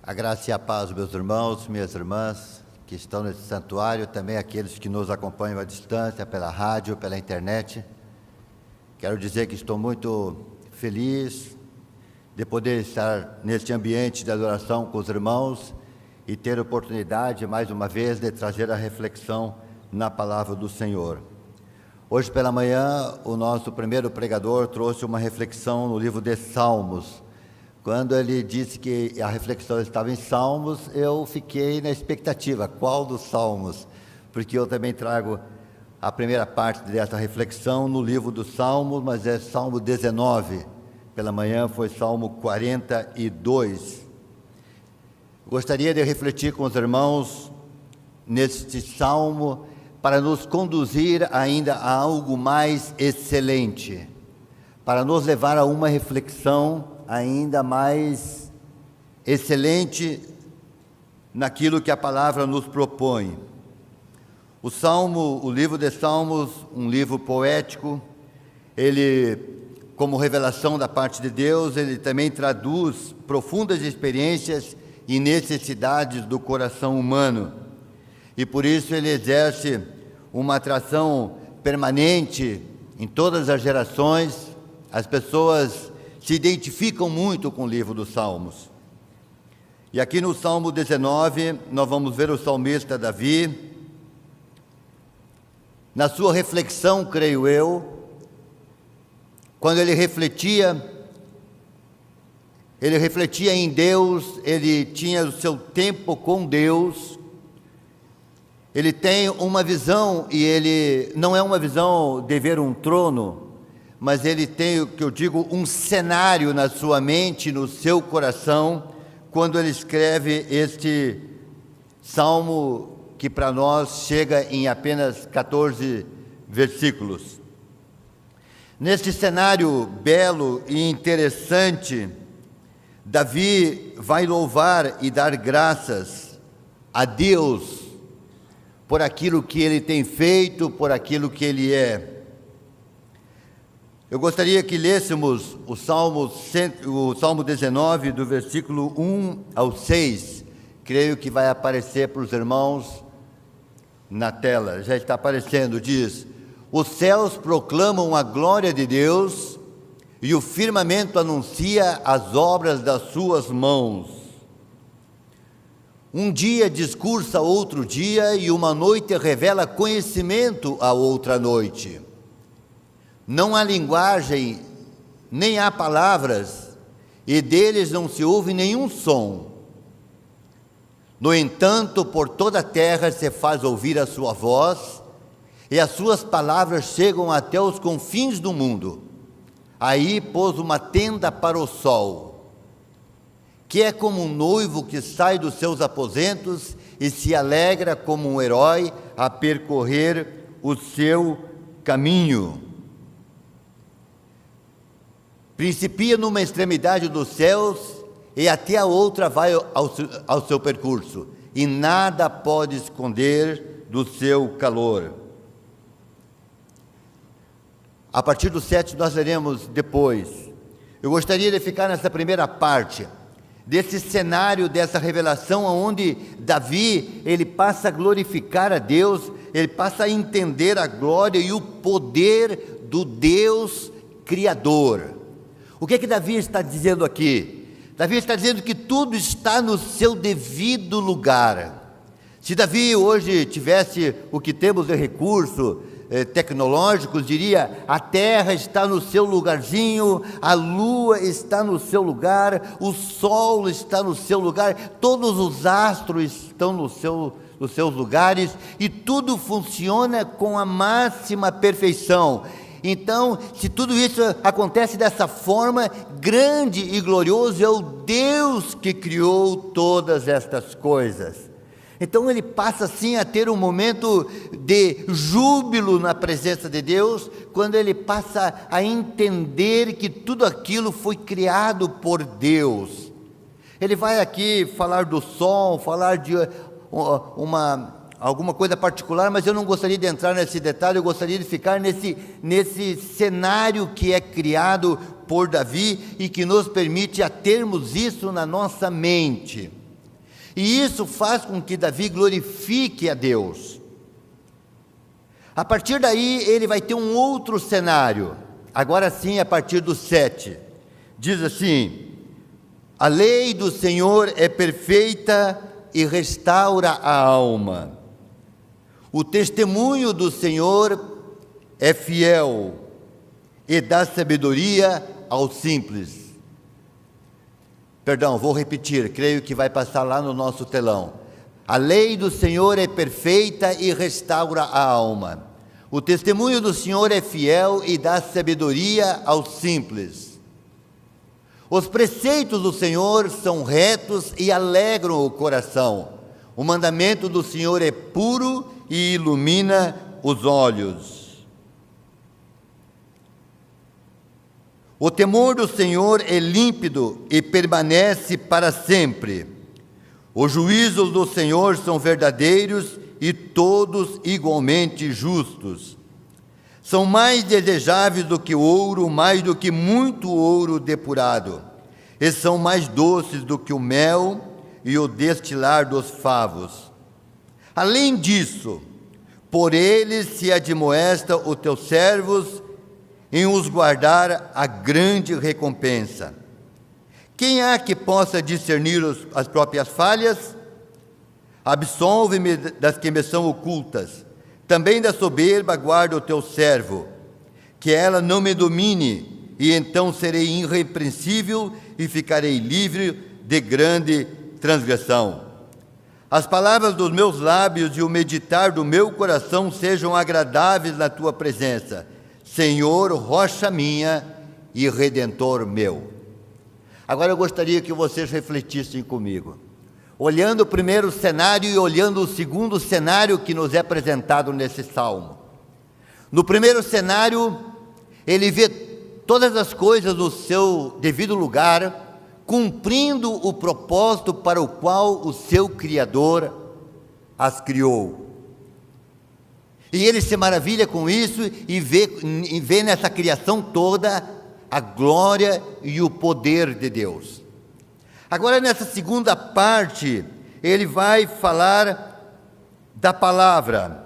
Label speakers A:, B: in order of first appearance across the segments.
A: A graça e a paz, meus irmãos, minhas irmãs, que estão nesse santuário, também aqueles que nos acompanham à distância, pela rádio, pela internet. Quero dizer que estou muito feliz de poder estar neste ambiente de adoração com os irmãos e ter a oportunidade, mais uma vez, de trazer a reflexão na palavra do Senhor. Hoje pela manhã, o nosso primeiro pregador trouxe uma reflexão no livro de Salmos. Quando ele disse que a reflexão estava em Salmos, eu fiquei na expectativa, qual dos Salmos? Porque eu também trago a primeira parte dessa reflexão no livro dos Salmos, mas é Salmo 19. Pela manhã foi Salmo 42. Gostaria de refletir com os irmãos neste Salmo para nos conduzir ainda a algo mais excelente, para nos levar a uma reflexão ainda mais excelente naquilo que a palavra nos propõe. O livro de Salmos, um livro poético, ele, como revelação da parte de Deus, ele também traduz profundas experiências e necessidades do coração humano. E por isso ele exerce uma atração permanente em todas as gerações. As pessoas se identificam muito com o livro dos Salmos. E aqui no Salmo 19, nós vamos ver o salmista Davi, na sua reflexão, creio eu, quando ele refletia em Deus, ele tinha o seu tempo com Deus, ele tem uma visão, e ele não é uma visão de ver um trono, mas ele tem, o que eu digo, um cenário na sua mente, no seu coração, quando ele escreve este salmo, que para nós chega em apenas 14 versículos. Neste cenário belo e interessante, Davi vai louvar e dar graças a Deus por aquilo que ele tem feito, por aquilo que ele é. Eu gostaria que lêssemos o Salmo 19, do versículo 1 ao 6. Creio que vai aparecer para os irmãos na tela. Já está aparecendo, diz: os céus proclamam a glória de Deus e o firmamento anuncia as obras das suas mãos. Um dia discursa outro dia e uma noite revela conhecimento a outra noite. Não há linguagem, nem há palavras, e deles não se ouve nenhum som. No entanto, por toda a terra se faz ouvir a sua voz, e as suas palavras chegam até os confins do mundo. Aí pôs uma tenda para o sol, que é como um noivo que sai dos seus aposentos e se alegra como um herói a percorrer o seu caminho. Principia numa extremidade dos céus e até a outra vai ao seu percurso, e nada pode esconder do seu calor. A partir do 7 nós leremos depois. Eu gostaria de ficar nessa primeira parte, desse cenário, dessa revelação, onde Davi, ele passa a glorificar a Deus, ele passa a entender a glória e o poder do Deus Criador. O que Davi está dizendo aqui? Davi está dizendo que tudo está no seu devido lugar. Se Davi hoje tivesse o que temos de recursos tecnológicos, diria: a terra está no seu lugarzinho, a lua está no seu lugar, o sol está no seu lugar, todos os astros estão nos seus lugares, e tudo funciona com a máxima perfeição. Então, se tudo isso acontece dessa forma, grande e glorioso é o Deus que criou todas estas coisas. Então ele passa assim a ter um momento de júbilo na presença de Deus, quando ele passa a entender que tudo aquilo foi criado por Deus. Ele vai aqui falar do sol, falar de alguma coisa particular, mas eu não gostaria de entrar nesse detalhe. Eu gostaria de ficar nesse cenário que é criado por Davi e que nos permite a termos isso na nossa mente. E isso faz com que Davi glorifique a Deus. A partir daí, ele vai ter um outro cenário. Agora sim, a partir do 7. Diz assim: a lei do Senhor é perfeita e restaura a alma. O testemunho do Senhor é fiel e dá sabedoria aos simples. Perdão, vou repetir, creio que vai passar lá no nosso telão. A lei do Senhor é perfeita e restaura a alma. O testemunho do Senhor é fiel e dá sabedoria aos simples. Os preceitos do Senhor são retos e alegram o coração. O mandamento do Senhor é puro e ilumina os olhos. O temor do Senhor é límpido e permanece para sempre. Os juízos do Senhor são verdadeiros e todos igualmente justos. São mais desejáveis do que ouro, mais do que muito ouro depurado. E são mais doces do que o mel e o destilar dos favos. Além disso, por eles se admoesta os teus servos em os guardar a grande recompensa. Quem há que possa discernir as próprias falhas? Absolve-me das que me são ocultas. Também da soberba guarda o teu servo, que ela não me domine, e então serei irrepreensível e ficarei livre de grande transgressão. As palavras dos meus lábios e o meditar do meu coração sejam agradáveis na tua presença, Senhor, rocha minha e redentor meu. Agora eu gostaria que vocês refletissem comigo, olhando o primeiro cenário e olhando o segundo cenário que nos é apresentado nesse salmo. No primeiro cenário, ele vê todas as coisas no seu devido lugar, cumprindo o propósito para o qual o seu Criador as criou. E ele se maravilha com isso e vê nessa criação toda a glória e o poder de Deus. Agora, nessa segunda parte, ele vai falar da palavra,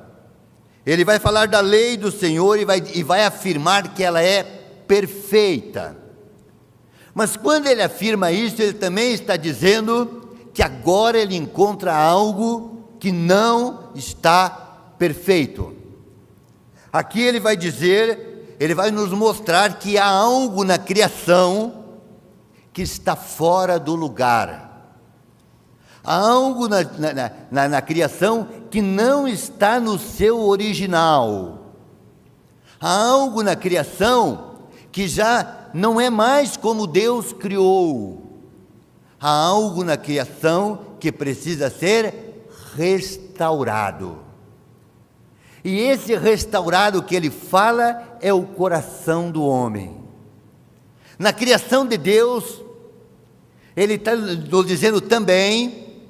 A: ele vai falar da lei do Senhor e vai afirmar que ela é perfeita. Mas quando ele afirma isso, ele também está dizendo que agora ele encontra algo que não está perfeito. Aqui ele vai dizer, ele vai nos mostrar que há algo na criação que está fora do lugar. Há algo na criação que não está no seu original. Há algo na criação que já não é mais como Deus criou. Há algo na criação que precisa ser restaurado. E esse restaurado que ele fala é o coração do homem. Na criação de Deus, ele está nos dizendo também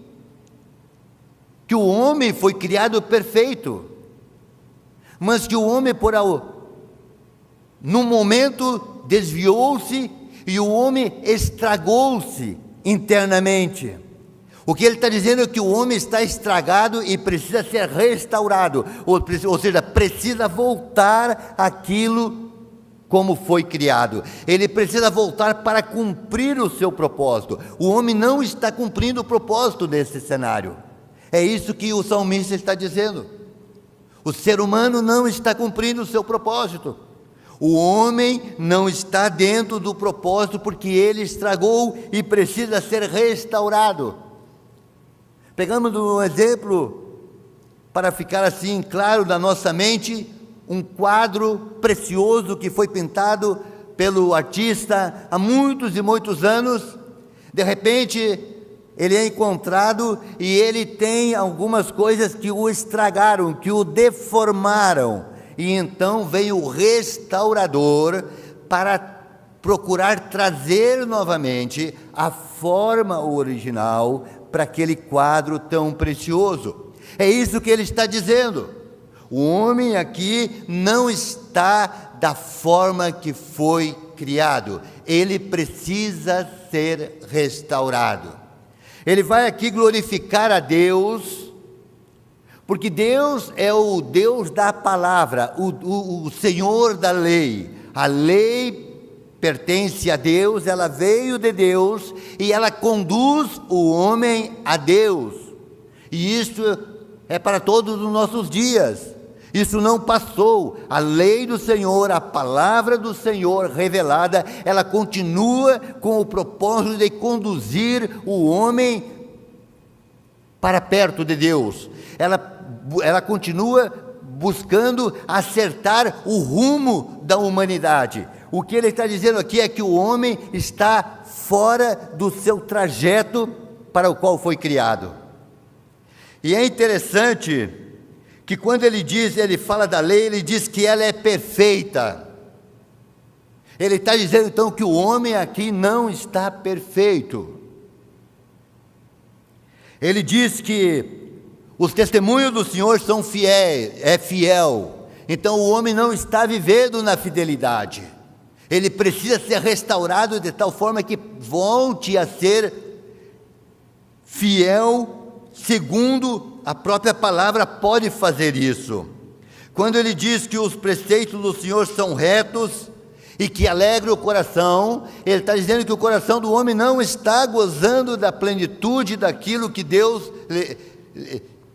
A: que o homem foi criado perfeito, mas que o homem, num momento, desviou-se e o homem estragou-se internamente. O que ele está dizendo é que o homem está estragado e precisa ser restaurado, ou seja, precisa voltar àquilo como foi criado. Ele precisa voltar para cumprir o seu propósito. O homem não está cumprindo o propósito desse cenário. É isso que o salmista está dizendo. O ser humano não está cumprindo o seu propósito. O homem não está dentro do propósito porque ele estragou e precisa ser restaurado. Pegamos um exemplo, para ficar assim claro na nossa mente, um quadro precioso que foi pintado pelo artista há muitos e muitos anos. De repente, ele é encontrado e ele tem algumas coisas que o estragaram, que o deformaram. E então veio o restaurador para procurar trazer novamente a forma original para aquele quadro tão precioso. É isso que ele está dizendo. O homem aqui não está da forma que foi criado. Ele precisa ser restaurado. Ele vai aqui glorificar a Deus, porque Deus é o Deus da palavra, o Senhor da lei. A lei pertence a Deus, ela veio de Deus e ela conduz o homem a Deus. E isso é para todos os nossos dias. Isso não passou. A lei do Senhor, a palavra do Senhor revelada, ela continua com o propósito de conduzir o homem para perto de Deus. Ela continua buscando acertar o rumo da humanidade. O que ele está dizendo aqui é que o homem está fora do seu trajeto para o qual foi criado. E é interessante que quando ele fala da lei, ele diz que ela é perfeita. Ele está dizendo então que o homem aqui não está perfeito. Ele diz que os testemunhos do Senhor são fiéis, é fiel. Então o homem não está vivendo na fidelidade. Ele precisa ser restaurado de tal forma que volte a ser fiel, segundo a própria palavra pode fazer isso. Quando ele diz que os preceitos do Senhor são retos e que alegram o coração, ele está dizendo que o coração do homem não está gozando da plenitude daquilo que Deus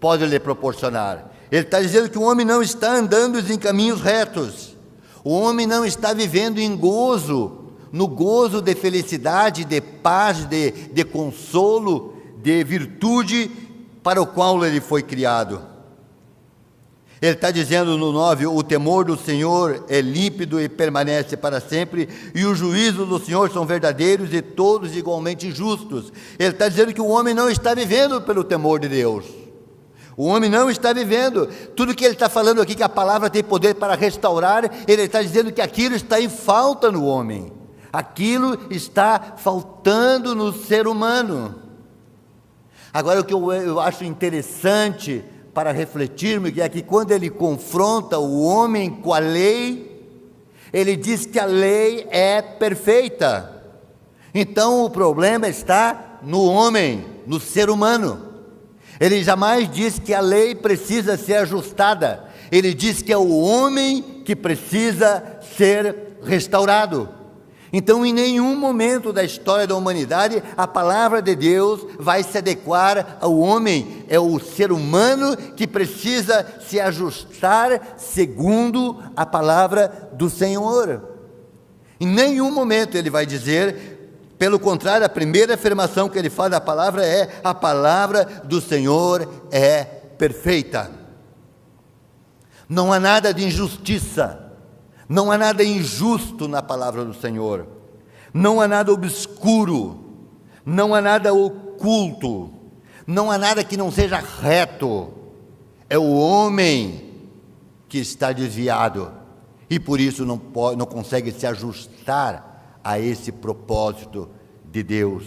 A: pode lhe proporcionar. Ele está dizendo que o homem não está andando em caminhos retos. O homem não está vivendo em gozo, no gozo de felicidade, de paz, de consolo, de virtude para o qual ele foi criado. Ele está dizendo no 9, o temor do Senhor é límpido e permanece para sempre, e os juízos do Senhor são verdadeiros e todos igualmente justos. Ele está dizendo que o homem não está vivendo pelo temor de Deus. O homem não está vivendo. Tudo que ele está falando aqui, que a palavra tem poder para restaurar, ele está dizendo que aquilo está em falta no homem. Aquilo está faltando no ser humano. Agora, o que eu acho interessante para refletirmos é que quando ele confronta o homem com a lei, ele diz que a lei é perfeita. Então o problema está no homem, no ser humano. Ele jamais diz que a lei precisa ser ajustada. Ele diz que é o homem que precisa ser restaurado. Então, em nenhum momento da história da humanidade, a palavra de Deus vai se adequar ao homem. É o ser humano que precisa se ajustar segundo a palavra do Senhor. Em nenhum momento ele vai dizer, pelo contrário, a primeira afirmação que ele faz da palavra é: a palavra do Senhor é perfeita. Não há nada de injustiça. Não há nada injusto na palavra do Senhor, não há nada obscuro, não há nada oculto, não há nada que não seja reto. É o homem que está desviado e por isso não consegue se ajustar a esse propósito de Deus.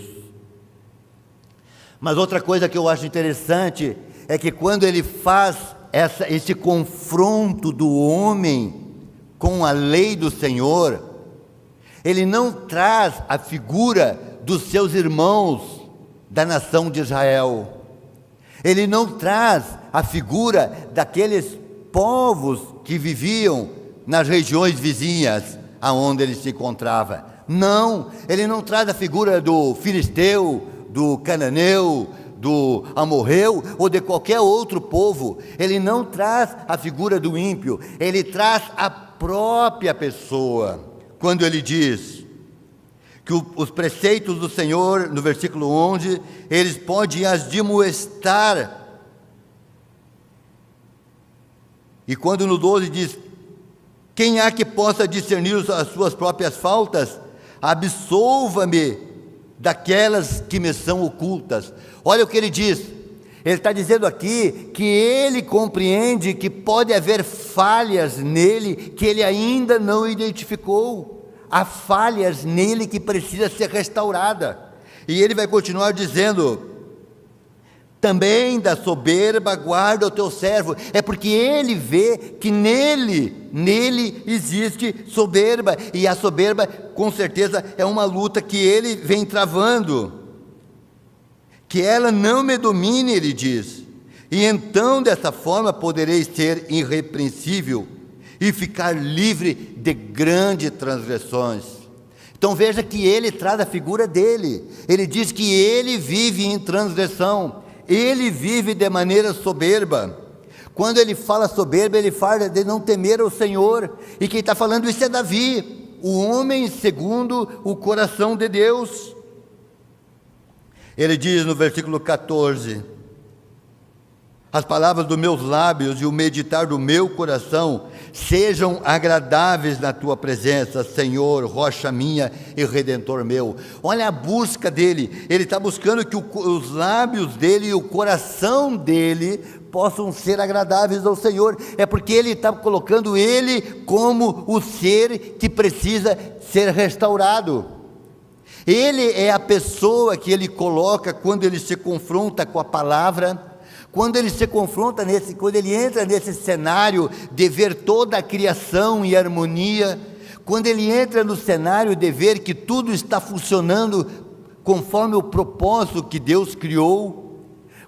A: Mas outra coisa que eu acho interessante é que quando ele faz esse confronto do homem com a lei do Senhor, ele não traz a figura dos seus irmãos da nação de Israel. Ele não traz a figura daqueles povos que viviam nas regiões vizinhas aonde ele se encontrava. Não, ele não traz a figura do filisteu, do cananeu, do amorreu ou de qualquer outro povo. Ele não traz a figura do ímpio, ele traz a própria pessoa, quando ele diz que os preceitos do Senhor, no versículo 11, eles podem admoestar. E quando no 12 diz: quem há que possa discernir as suas próprias faltas? Absolva-me daquelas que me são ocultas. Olha o que ele diz. Ele está dizendo aqui que ele compreende que pode haver falhas nele que ele ainda não identificou. Há falhas nele que precisa ser restaurada. E ele vai continuar dizendo: também da soberba guarda o teu servo. É porque ele vê que nele existe soberba. E a soberba, com certeza, é uma luta que ele vem travando. que ela não me domine, ele diz, e então dessa forma poderei ser irrepreensível e ficar livre de grandes transgressões. Então veja que ele traz a figura dele, ele diz que ele vive em transgressão, ele vive de maneira soberba. Quando ele fala soberba, ele fala de não temer ao Senhor, e quem está falando isso é Davi, o homem segundo o coração de Deus. Ele diz no versículo 14: as palavras dos meus lábios e o meditar do meu coração sejam agradáveis na tua presença, Senhor, rocha minha e redentor meu. Olha a busca dele, ele está buscando que os lábios dele e o coração dele possam ser agradáveis ao Senhor. É porque ele está colocando ele como o ser que precisa ser restaurado. Ele é a pessoa que ele coloca quando ele se confronta com a palavra, quando ele se confronta quando ele entra nesse cenário de ver toda a criação em harmonia, quando ele entra no cenário de ver que tudo está funcionando conforme o propósito que Deus criou,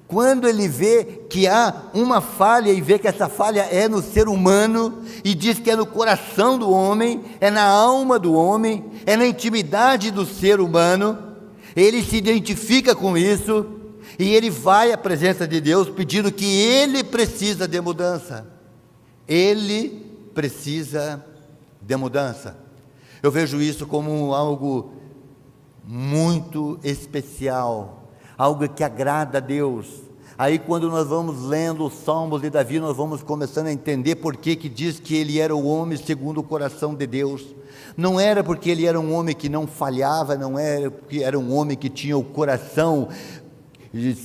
A: quando ele vê que há uma falha e vê que essa falha é no ser humano, e diz que é no coração do homem, é na alma do homem, é na intimidade do ser humano, ele se identifica com isso, e ele vai à presença de Deus pedindo que ele precisa de mudança. Ele precisa de mudança. Eu vejo isso como algo muito especial, algo que agrada a Deus. Aí quando nós vamos lendo os Salmos de Davi, nós vamos começando a entender por que diz que ele era o homem segundo o coração de Deus. Não era porque ele era um homem que não falhava, não era porque era um homem que tinha o coração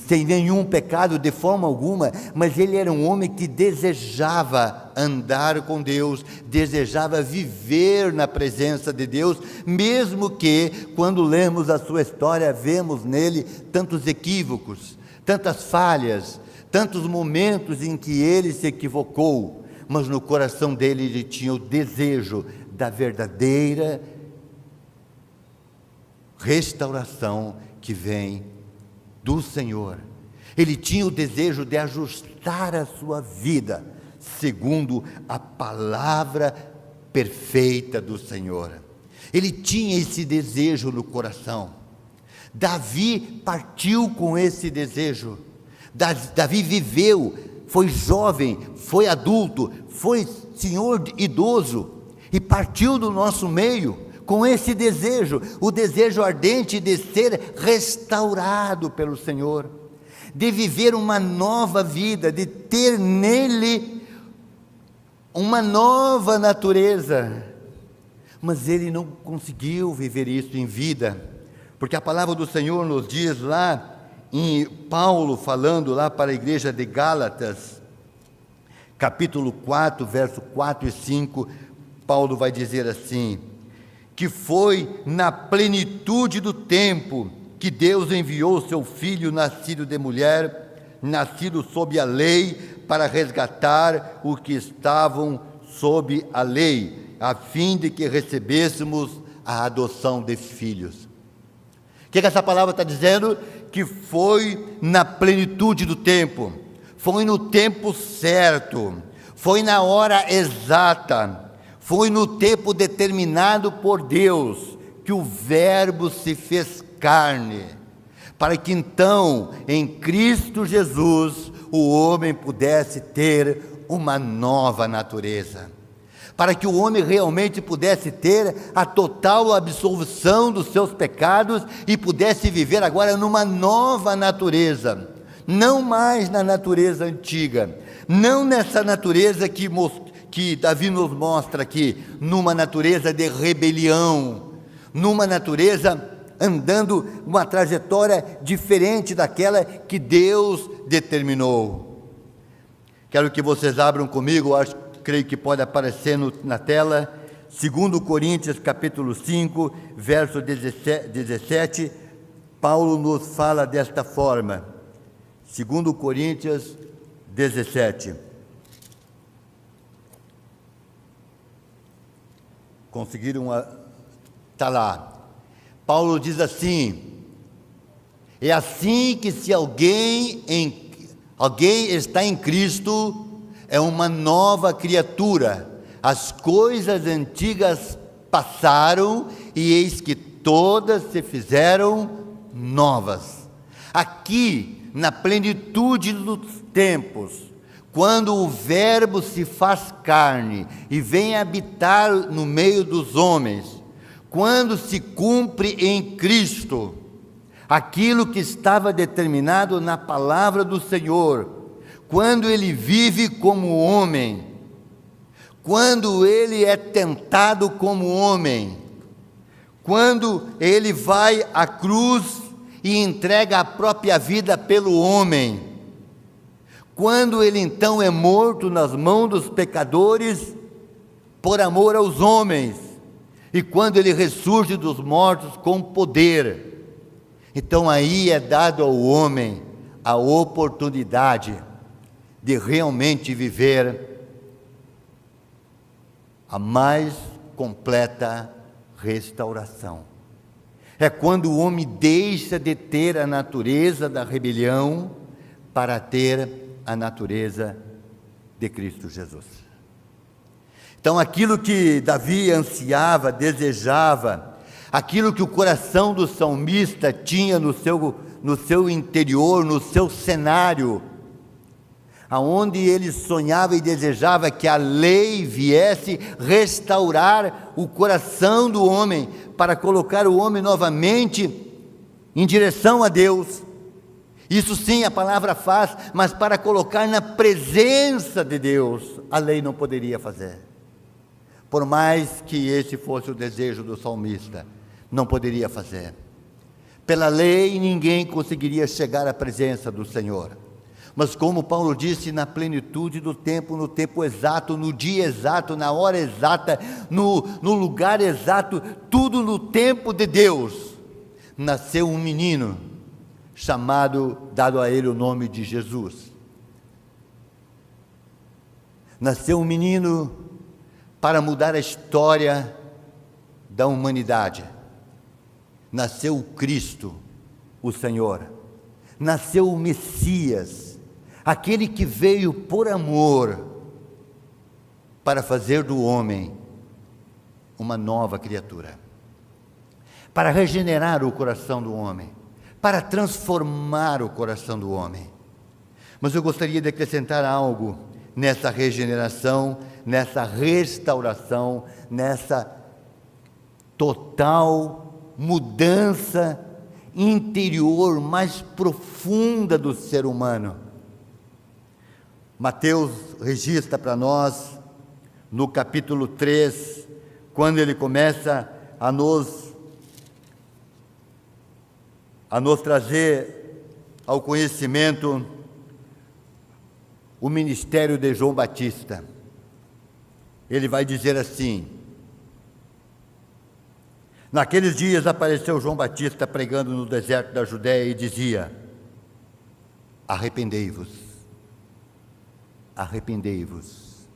A: sem nenhum pecado de forma alguma, mas ele era um homem que desejava andar com Deus, desejava viver na presença de Deus, mesmo que, quando lemos a sua história, vemos nele tantos equívocos, tantas falhas, tantos momentos em que ele se equivocou, mas no coração dele ele tinha o desejo da verdadeira restauração que vem do Senhor. Ele tinha o desejo de ajustar a sua vida segundo a palavra perfeita do Senhor. Ele tinha esse desejo no coração. Davi partiu com esse desejo. Davi viveu, foi jovem, foi adulto, foi senhor idoso e partiu do nosso meio com esse desejo, o desejo ardente de ser restaurado pelo Senhor, de viver uma nova vida, de ter nele uma nova natureza. Mas ele não conseguiu viver isso em vida, porque a palavra do Senhor nos diz lá, em Paulo falando lá para a igreja de Gálatas, capítulo 4, verso 4 e 5, Paulo vai dizer assim: que foi na plenitude do tempo que Deus enviou o seu Filho, nascido de mulher, nascido sob a lei, para resgatar os que estavam sob a lei, a fim de que recebêssemos a adoção de filhos. O que essa palavra está dizendo? Que foi na plenitude do tempo, foi no tempo certo, foi na hora exata, foi no tempo determinado por Deus que o Verbo se fez carne, para que então, em Cristo Jesus, o homem pudesse ter uma nova natureza, para que o homem realmente pudesse ter a total absolvição dos seus pecados e pudesse viver agora numa nova natureza, não mais na natureza antiga, não nessa natureza que Davi nos mostra aqui, numa natureza de rebelião, numa natureza andando uma trajetória diferente daquela que Deus determinou. Quero que vocês abram comigo, creio que pode aparecer na tela, 2 Coríntios capítulo 5, verso 17, Paulo nos fala desta forma, 2 Coríntios 17, conseguiram? Está lá. Paulo diz assim: É assim que se alguém está em Cristo, é uma nova criatura. As coisas antigas passaram e eis que todas se fizeram novas. Aqui, na plenitude dos tempos, quando o Verbo se faz carne e vem habitar no meio dos homens, quando se cumpre em Cristo aquilo que estava determinado na palavra do Senhor, quando ele vive como homem, quando ele é tentado como homem, quando ele vai à cruz e entrega a própria vida pelo homem, quando ele então é morto nas mãos dos pecadores por amor aos homens, e quando ele ressurge dos mortos com poder, então aí é dado ao homem a oportunidade de realmente viver a mais completa restauração. É quando o homem deixa de ter a natureza da rebelião para ter a natureza de Cristo Jesus. Então aquilo que Davi ansiava, desejava, aquilo que o coração do salmista tinha no seu interior, no seu cenário, aonde ele sonhava e desejava que a lei viesse restaurar o coração do homem, para colocar o homem novamente em direção a Deus. Isso sim a palavra faz, mas para colocar na presença de Deus, a lei não poderia fazer. Por mais que esse fosse o desejo do salmista, não poderia fazer. Pela lei ninguém conseguiria chegar à presença do Senhor. Mas como Paulo disse, na plenitude do tempo, no tempo exato, no dia exato, na hora exata, no lugar exato, tudo no tempo de Deus, nasceu um menino, dado a ele o nome de Jesus. Nasceu um menino para mudar a história da humanidade. Nasceu o Cristo, o Senhor. Nasceu o Messias, aquele que veio por amor para fazer do homem uma nova criatura, para regenerar o coração do homem, para transformar o coração do homem. Mas eu gostaria de acrescentar algo nessa regeneração, nessa restauração, nessa total mudança interior mais profunda do ser humano. Mateus registra para nós, no capítulo 3, quando ele começa a nos trazer ao conhecimento o ministério de João Batista. Ele vai dizer assim: naqueles dias apareceu João Batista pregando no deserto da Judéia e dizia: arrependei-vos, arrependei-vos,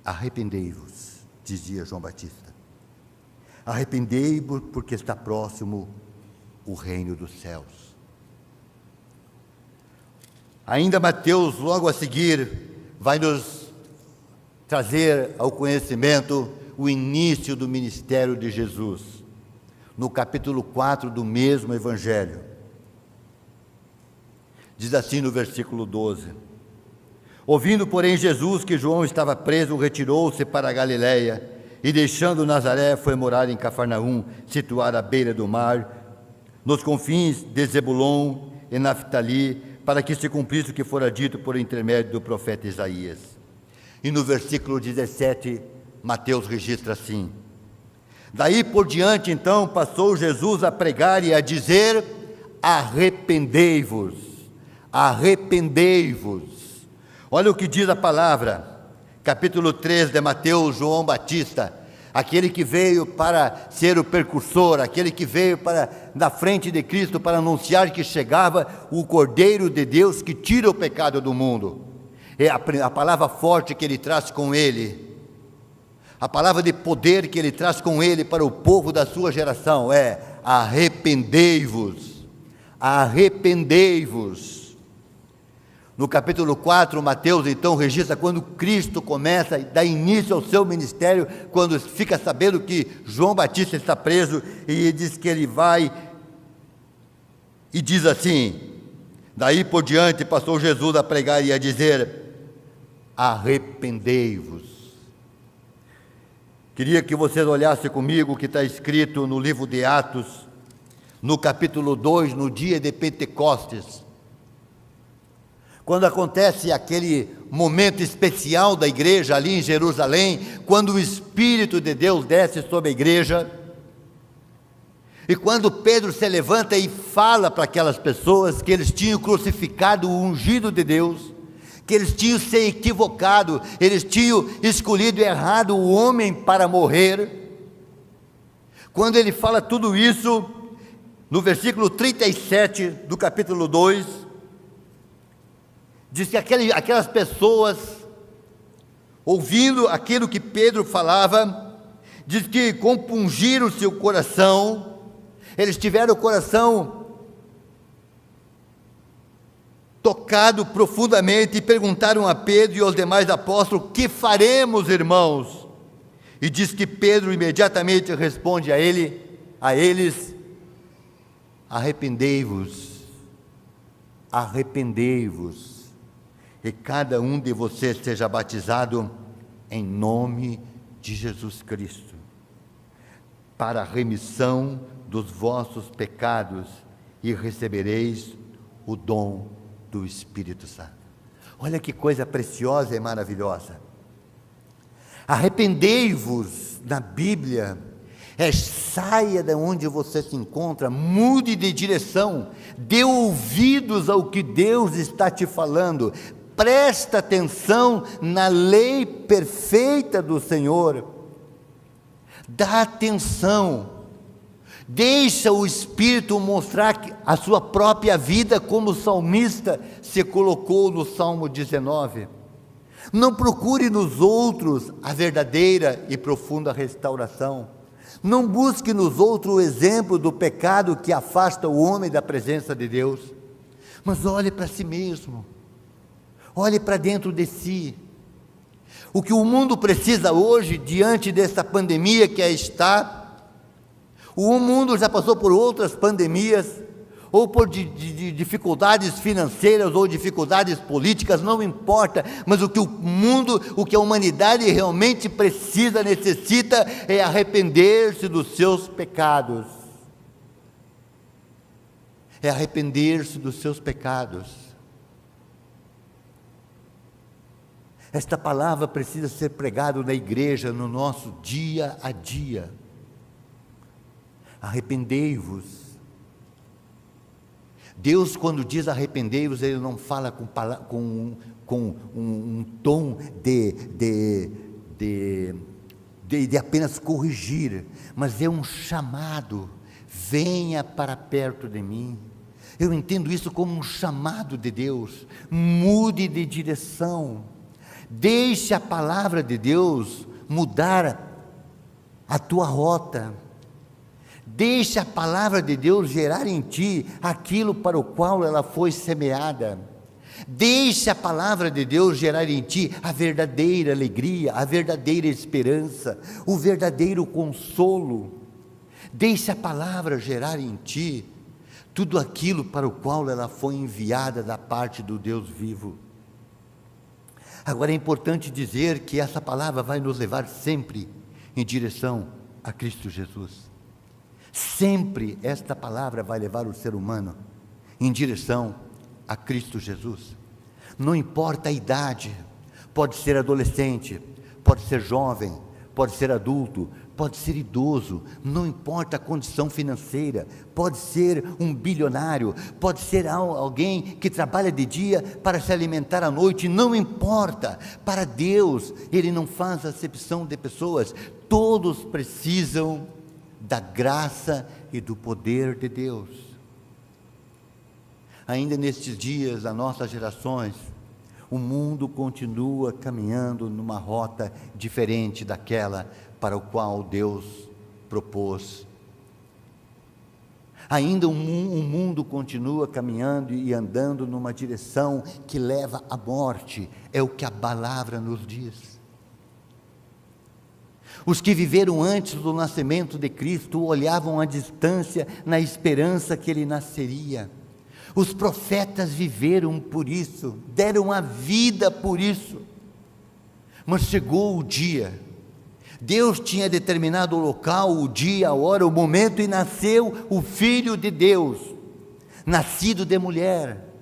A: arrependei-vos, dizia João Batista. Arrependei-vos, porque está próximo o reino dos céus. Ainda Mateus, logo a seguir, vai nos trazer ao conhecimento o início do ministério de Jesus, no capítulo 4 do mesmo evangelho. Diz assim no versículo 12: ouvindo, porém, Jesus que João estava preso, retirou-se para a Galiléia, e deixando Nazaré, foi morar em Cafarnaum, situada à beira do mar, nos confins de Zebulon e Naftali, para que se cumprisse o que fora dito por intermédio do profeta Isaías. E no versículo 17, Mateus registra assim: daí por diante, então, passou Jesus a pregar e a dizer: arrependei-vos, arrependei-vos. Olha o que diz a palavra, capítulo 3 de Mateus. João Batista, aquele que veio para ser o precursor, aquele que veio na frente de Cristo para anunciar que chegava o Cordeiro de Deus que tira o pecado do mundo. É a palavra forte que ele traz com ele, a palavra de poder que ele traz com ele para o povo da sua geração é: arrependei-vos, arrependei-vos. No capítulo 4, Mateus então registra quando Cristo começa a dar início ao seu ministério, quando fica sabendo que João Batista está preso, e diz que ele vai e diz assim: daí por diante passou Jesus a pregar e a dizer: arrependei-vos. Queria que vocês olhassem comigo o que está escrito no livro de Atos, no capítulo 2, no dia de Pentecostes, quando acontece aquele momento especial da igreja ali em Jerusalém, quando o Espírito de Deus desce sobre a igreja, e quando Pedro se levanta e fala para aquelas pessoas que eles tinham crucificado o ungido de Deus, que eles tinham se equivocado, eles tinham escolhido errado o homem para morrer. Quando ele fala tudo isso, no versículo 37 do capítulo 2, diz que aquelas pessoas, ouvindo aquilo que Pedro falava, diz que compungiram seu coração, eles tiveram o coração tocado profundamente e perguntaram a Pedro e aos demais apóstolos: que faremos, irmãos? E diz que Pedro imediatamente responde a eles: arrependei-vos, arrependei-vos, e cada um de vocês seja batizado em nome de Jesus Cristo, para a remissão dos vossos pecados, e recebereis o dom do Espírito Santo. Olha que coisa preciosa e maravilhosa. Arrependei-vos na Bíblia saia de onde você se encontra, mude de direção, dê ouvidos ao que Deus está te falando, presta atenção na lei perfeita do Senhor, dá atenção, deixa o Espírito mostrar a sua própria vida, como o salmista se colocou no Salmo 19. Não procure nos outros a verdadeira e profunda restauração. Não busque nos outros o exemplo do pecado que afasta o homem da presença de Deus. Mas olhe para si mesmo. Olhe para dentro de si. O que o mundo precisa hoje, diante dessa pandemia que está, o mundo já passou por outras pandemias, ou por dificuldades financeiras, ou dificuldades políticas, não importa, mas o que o mundo, o que a humanidade realmente precisa, necessita, é arrepender-se dos seus pecados. É arrepender-se dos seus pecados. Esta palavra precisa ser pregada na igreja, no nosso dia a dia. Arrependei-vos. Deus, quando diz arrependei-vos, Ele não fala com um tom de apenas corrigir, mas é um chamado: venha para perto de mim. Eu entendo isso como um chamado de Deus. Mude de direção, deixe a palavra de Deus mudar a tua rota. Deixe a palavra de Deus gerar em ti aquilo para o qual ela foi semeada. Deixe a palavra de Deus gerar em ti a verdadeira alegria, a verdadeira esperança, o verdadeiro consolo. Deixe a palavra gerar em ti tudo aquilo para o qual ela foi enviada da parte do Deus vivo. Agora é importante dizer que essa palavra vai nos levar sempre em direção a Cristo Jesus. Sempre esta palavra vai levar o ser humano em direção a Cristo Jesus. Não importa a idade, pode ser adolescente, pode ser jovem, pode ser adulto, pode ser idoso, não importa a condição financeira, pode ser um bilionário, pode ser alguém que trabalha de dia para se alimentar à noite, não importa. Para Deus, Ele não faz acepção de pessoas, todos precisam da graça e do poder de Deus. Ainda nestes dias, das nossas gerações, o mundo continua caminhando numa rota diferente daquela para o qual Deus propôs. Ainda o mundo continua caminhando e andando numa direção que leva à morte, é o que a palavra nos diz. Os que viveram antes do nascimento de Cristo olhavam à distância na esperança que Ele nasceria. Os profetas viveram por isso, deram a vida por isso. Mas chegou o dia, Deus tinha determinado o local, o dia, a hora, o momento, e nasceu o Filho de Deus, nascido de mulher.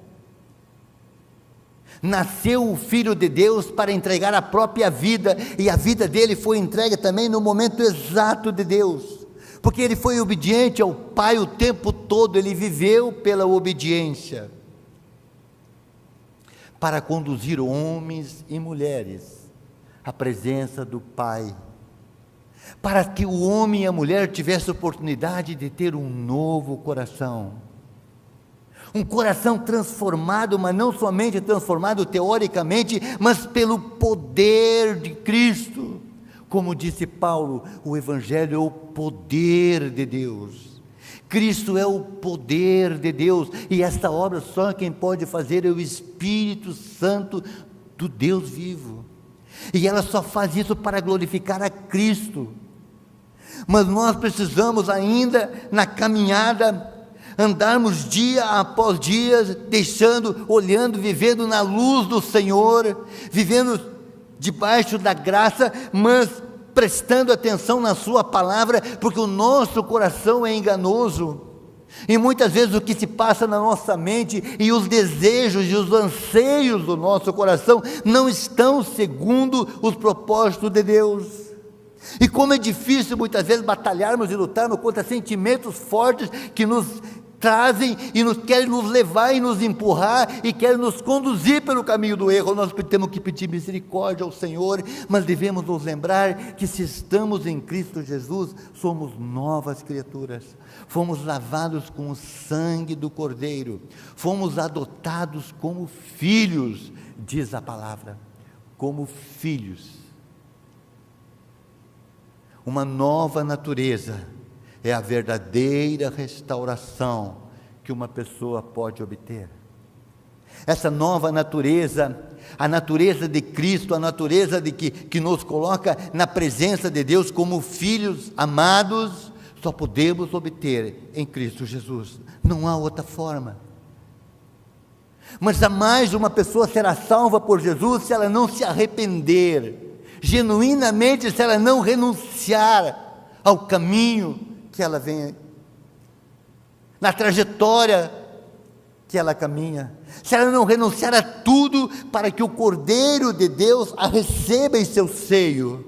A: Nasceu o Filho de Deus para entregar a própria vida, e a vida dele foi entregue também no momento exato de Deus, porque ele foi obediente ao Pai o tempo todo, ele viveu pela obediência, para conduzir homens e mulheres à presença do Pai, para que o homem e a mulher tivessem oportunidade de ter um novo coração, um coração transformado, mas não somente transformado teoricamente, mas pelo poder de Cristo. Como disse Paulo, o Evangelho é o poder de Deus. Cristo é o poder de Deus, e esta obra só quem pode fazer é o Espírito Santo do Deus vivo. E ela só faz isso para glorificar a Cristo. Mas nós precisamos ainda, na caminhada, andarmos dia após dia, olhando, vivendo na luz do Senhor, vivendo debaixo da graça, mas prestando atenção na sua palavra, porque o nosso coração é enganoso, e muitas vezes o que se passa na nossa mente, e os desejos e os anseios do nosso coração, não estão segundo os propósitos de Deus. E como é difícil muitas vezes batalharmos e lutarmos contra sentimentos fortes que nos trazem e querem nos levar e nos empurrar e querem nos conduzir pelo caminho do erro. Nós temos que pedir misericórdia ao Senhor, mas devemos nos lembrar que se estamos em Cristo Jesus, somos novas criaturas, fomos lavados com o sangue do Cordeiro, fomos adotados como filhos, diz a palavra, como filhos. Uma nova natureza é a verdadeira restauração que uma pessoa pode obter. Essa nova natureza, a natureza de Cristo, a natureza que nos coloca na presença de Deus como filhos amados, só podemos obter em Cristo Jesus. Não há outra forma. Mas jamais uma pessoa será salva por Jesus se ela não se arrepender, genuinamente, se ela não renunciar ao caminho que ela vem, na trajetória que ela caminha, se ela não renunciar a tudo para que o Cordeiro de Deus a receba em seu seio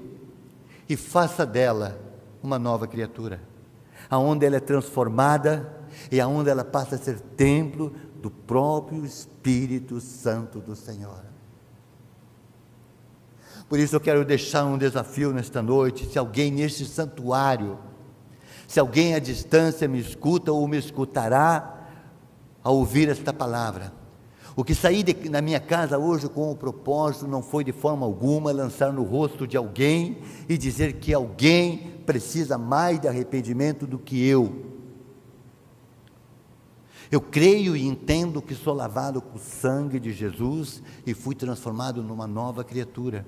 A: e faça dela uma nova criatura, aonde ela é transformada e aonde ela passa a ser templo do próprio Espírito Santo do Senhor. Por isso eu quero deixar um desafio nesta noite. Se alguém neste santuário, se alguém à distância me escuta ou me escutará ao ouvir esta palavra, o que saí da minha casa hoje com o propósito não foi de forma alguma lançar no rosto de alguém e dizer que alguém precisa mais de arrependimento do que eu. Eu creio e entendo que sou lavado com o sangue de Jesus e fui transformado numa nova criatura.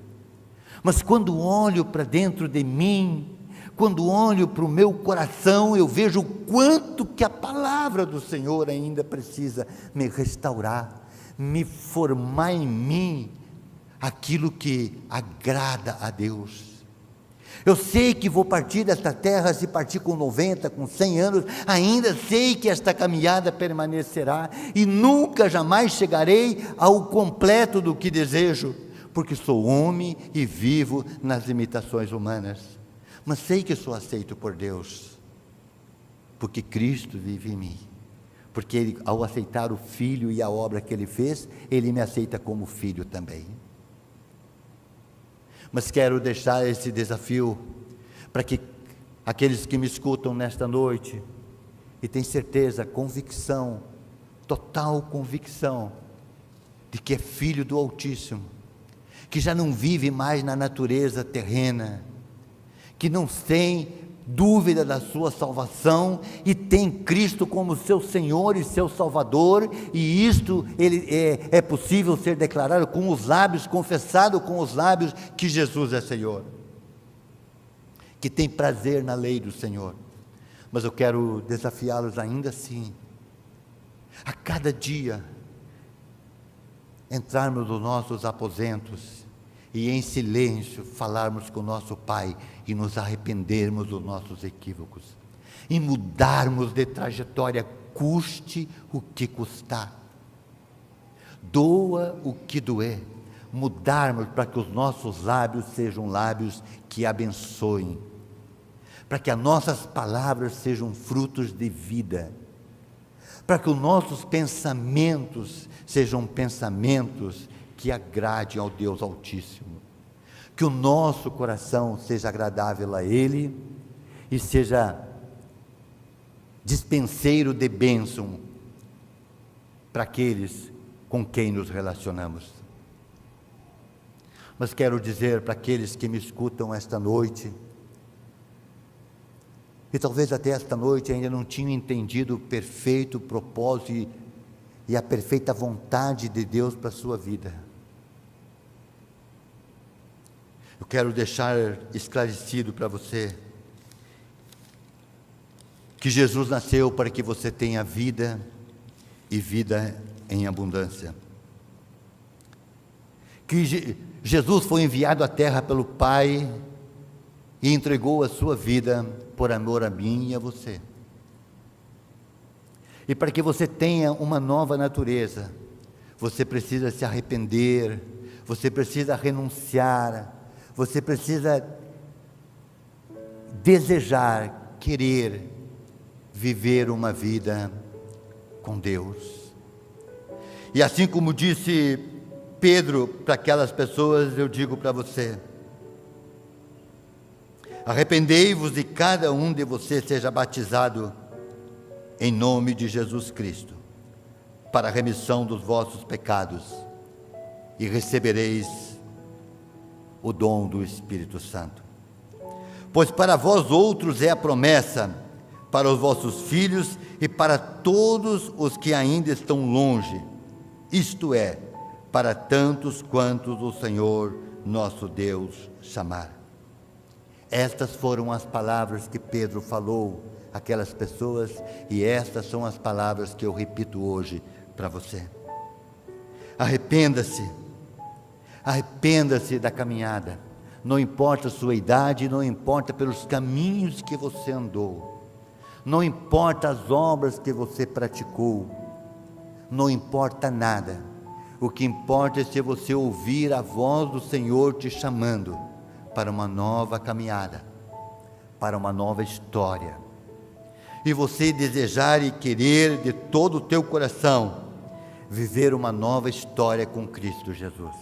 A: Mas quando olho para dentro de mim, quando olho para o meu coração, eu vejo o quanto que a palavra do Senhor ainda precisa me restaurar, me formar em mim aquilo que agrada a Deus. Eu sei que vou partir desta terra, se partir com 90, com 100 anos, ainda sei que esta caminhada permanecerá e nunca jamais chegarei ao completo do que desejo, porque sou homem e vivo nas limitações humanas, mas sei que sou aceito por Deus, porque Cristo vive em mim, porque Ele, ao aceitar o Filho e a obra que Ele fez, Ele me aceita como filho também. Mas quero deixar esse desafio para que aqueles que me escutam nesta noite, e têm certeza, convicção, total convicção, de que é filho do Altíssimo, que já não vive mais na natureza terrena, que não tem dúvida da sua salvação e tem Cristo como seu Senhor e seu Salvador, e isto é possível ser declarado com os lábios, confessado com os lábios que Jesus é Senhor, que tem prazer na lei do Senhor. Mas eu quero desafiá-los ainda assim, a cada dia, entrarmos nos nossos aposentos e em silêncio falarmos com o nosso Pai e nos arrependermos dos nossos equívocos e mudarmos de trajetória, custe o que custar, doa o que doer, mudarmos para que os nossos lábios sejam lábios que abençoem, para que as nossas palavras sejam frutos de vida, para que os nossos pensamentos sejam pensamentos que agradem ao Deus Altíssimo, que o nosso coração seja agradável a Ele e seja dispenseiro de bênção para aqueles com quem nos relacionamos. Mas quero dizer para aqueles que me escutam esta noite, e talvez até esta noite ainda não tinham entendido o perfeito propósito e a perfeita vontade de Deus para a sua vida. Eu quero deixar esclarecido para você que Jesus nasceu para que você tenha vida e vida em abundância. Que Jesus foi enviado à terra pelo Pai e entregou a sua vida por amor a mim e a você. E para que você tenha uma nova natureza, você precisa se arrepender, você precisa renunciar, você precisa desejar, querer viver uma vida com Deus. E assim como disse Pedro para aquelas pessoas, eu digo para você: arrependei-vos e cada um de vocês seja batizado em nome de Jesus Cristo, para a remissão dos vossos pecados, e recebereis o dom do Espírito Santo. Pois para vós outros é a promessa, para os vossos filhos e para todos os que ainda estão longe, isto é, para tantos quantos o Senhor nosso Deus chamar. Estas foram as palavras que Pedro falou àquelas pessoas, e estas são as palavras que eu repito hoje para você. Arrependa-se da caminhada, não importa a sua idade, não importa pelos caminhos que você andou, não importa as obras que você praticou, não importa nada, o que importa é se você ouvir a voz do Senhor te chamando para uma nova caminhada, para uma nova história, e você desejar e querer de todo o teu coração viver uma nova história com Cristo Jesus.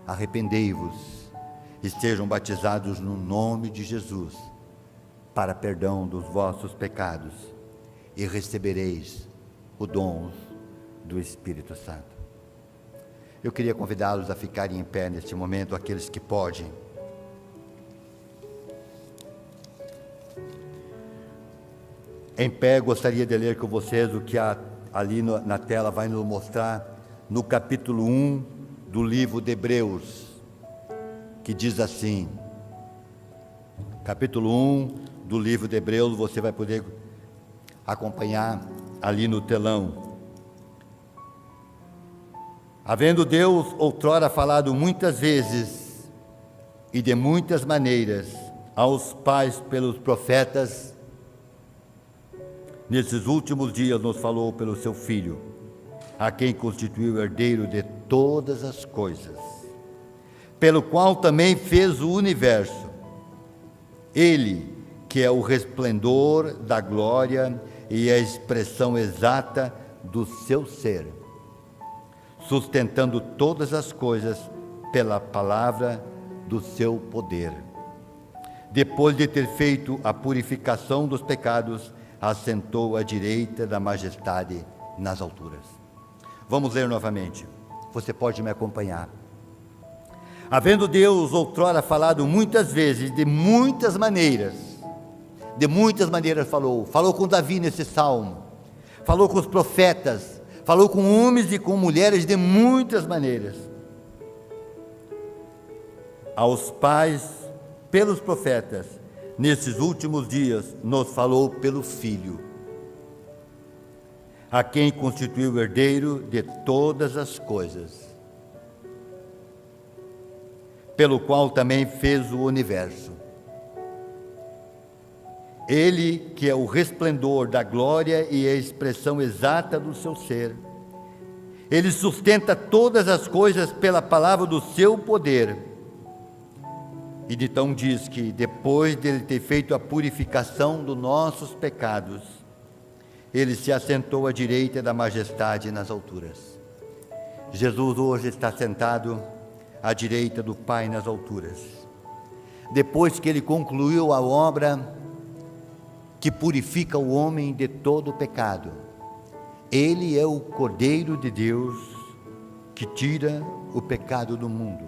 A: Arrependei-vos e sejam batizados no nome de Jesus, para perdão dos vossos pecados, e recebereis o dom do Espírito Santo. Eu queria convidá-los a ficarem em pé neste momento, aqueles que podem. Em pé, gostaria de ler com vocês o que ali na tela vai nos mostrar, no capítulo 1 do livro de Hebreus, que diz assim, capítulo 1 do livro de Hebreus, você vai poder acompanhar ali no telão. Havendo Deus outrora falado muitas vezes e de muitas maneiras aos pais pelos profetas, nesses últimos dias nos falou pelo seu Filho, a quem constituiu o herdeiro de todas as coisas, pelo qual também fez o universo. Ele, que é o resplendor da glória e a expressão exata do seu ser, sustentando todas as coisas pela palavra do seu poder. Depois de ter feito a purificação dos pecados, assentou à direita da majestade nas alturas. Vamos ler novamente. Você pode me acompanhar. Havendo Deus outrora falado muitas vezes, de muitas maneiras, de muitas maneiras falou com Davi nesse salmo, falou com os profetas, falou com homens e com mulheres de muitas maneiras. Aos pais, pelos profetas, nesses últimos dias, nos falou pelo Filho, a quem constituiu o herdeiro de todas as coisas, pelo qual também fez o universo. Ele que é o resplendor da glória e a expressão exata do seu ser. Ele sustenta todas as coisas pela palavra do seu poder. E então diz que depois de ele ter feito a purificação dos nossos pecados, ele se assentou à direita da majestade nas alturas. Jesus hoje está sentado à direita do Pai nas alturas. Depois que ele concluiu a obra que purifica o homem de todo o pecado, ele é o Cordeiro de Deus que tira o pecado do mundo.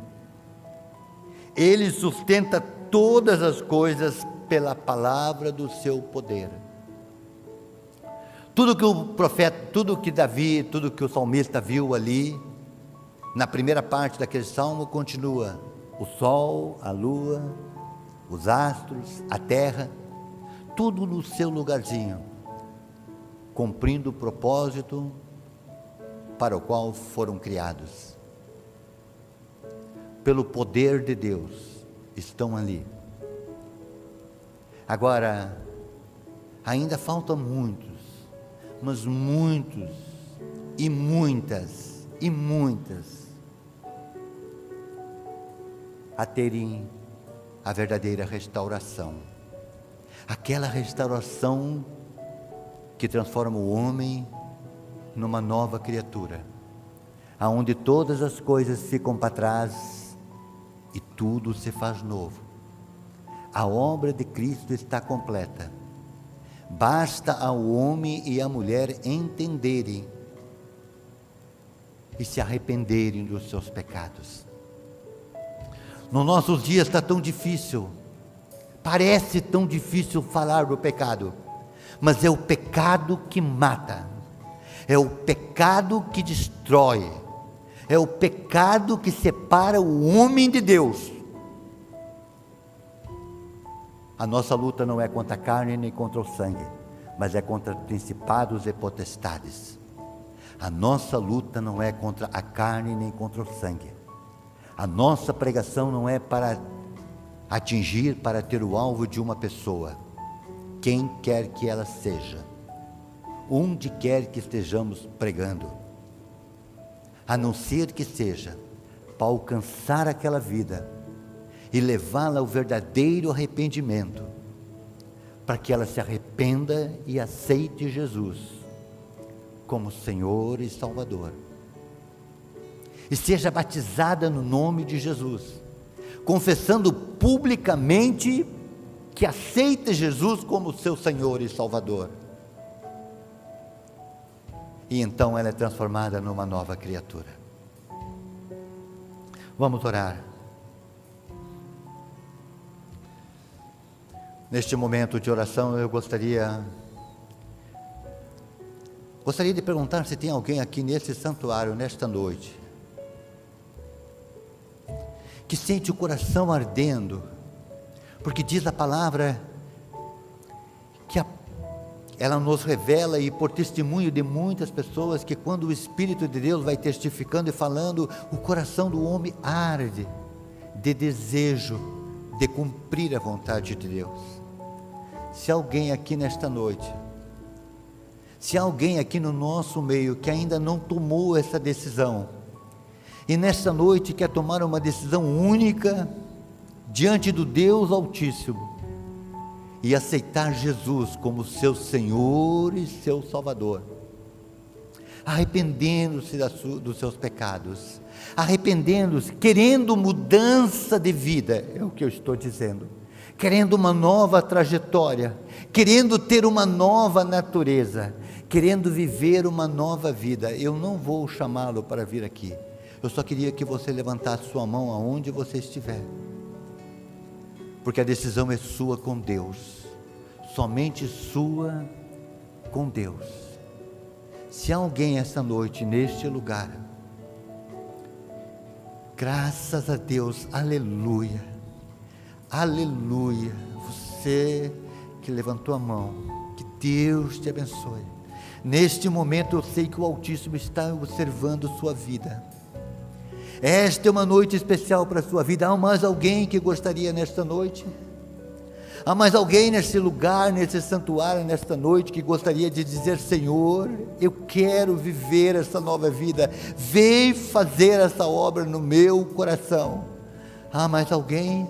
A: Ele sustenta todas as coisas pela palavra do seu poder. Tudo que o profeta, tudo que Davi, tudo que o salmista viu ali, na primeira parte daquele salmo, continua: o sol, a lua, os astros, a terra, tudo no seu lugarzinho, cumprindo o propósito para o qual foram criados. Pelo poder de Deus, estão ali. Agora, ainda faltam muitos, mas muitos, e muitas, a terem a verdadeira restauração. Aquela restauração que transforma o homem numa nova criatura, aonde todas as coisas ficam para trás e tudo se faz novo. A obra de Cristo está completa. Basta ao homem e à mulher entenderem e se arrependerem dos seus pecados. Nos nossos dias está tão difícil, parece tão difícil falar do pecado, mas é o pecado que mata, é o pecado que destrói, é o pecado que separa o homem de Deus. A nossa luta não é contra a carne nem contra o sangue, mas é contra principados e potestades. A nossa luta não é contra a carne nem contra o sangue. A nossa pregação não é para atingir, para ter o alvo de uma pessoa, quem quer que ela seja, onde quer que estejamos pregando, a não ser que seja para alcançar aquela vida e levá-la ao verdadeiro arrependimento, para que ela se arrependa e aceite Jesus como Senhor e Salvador, e seja batizada no nome de Jesus, confessando publicamente que aceita Jesus como seu Senhor e Salvador, e então ela é transformada numa nova criatura. Vamos orar. Neste momento de oração, eu gostaria de perguntar se tem alguém aqui nesse santuário, nesta noite, que sente o coração ardendo, porque diz a palavra que ela nos revela, e por testemunho de muitas pessoas, que quando o Espírito de Deus vai testificando e falando, o coração do homem arde de desejo de cumprir a vontade de Deus. Se alguém aqui nesta noite, se alguém aqui no nosso meio que ainda não tomou essa decisão, e nesta noite quer tomar uma decisão única diante do Deus Altíssimo, e aceitar Jesus como seu Senhor e seu Salvador, arrependendo-se dos seus pecados, arrependendo-se, querendo mudança de vida, é o que eu estou dizendo, querendo uma nova trajetória, querendo ter uma nova natureza, querendo viver uma nova vida. Eu não vou chamá-lo para vir aqui, eu só queria que você levantasse sua mão aonde você estiver, porque a decisão é sua com Deus, somente sua com Deus. Se há alguém esta noite neste lugar, graças a Deus, aleluia, aleluia, você que levantou a mão, que Deus te abençoe. Neste momento eu sei que o Altíssimo está observando sua vida. Esta é uma noite especial para a sua vida. Há mais alguém que gostaria nesta noite? Há mais alguém nesse lugar, nesse santuário, nesta noite, que gostaria de dizer: Senhor, eu quero viver essa nova vida, vem fazer essa obra no meu coração. Há mais alguém?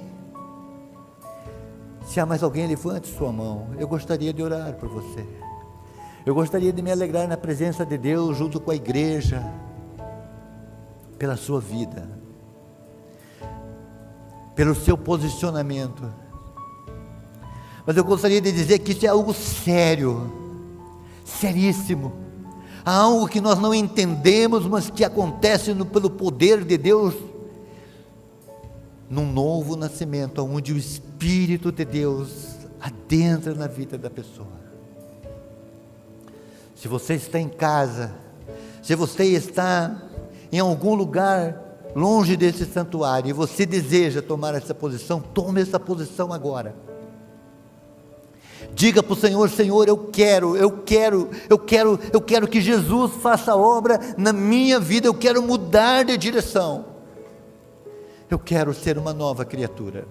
A: Se há mais alguém, levante sua mão. Eu gostaria de orar por você. Eu gostaria de me alegrar na presença de Deus, junto com a igreja, pela sua vida, pelo seu posicionamento. Mas eu gostaria de dizer que isso é algo sério, seríssimo. Há algo que nós não entendemos, mas que acontece pelo poder de Deus, num novo nascimento, onde o Espírito de Deus adentra na vida da pessoa. Se você está em casa, se você está em algum lugar longe desse santuário e você deseja tomar essa posição, tome essa posição agora. Diga para o Senhor: Senhor, eu quero que Jesus faça a obra na minha vida, eu quero mudar de direção, eu quero ser uma nova criatura.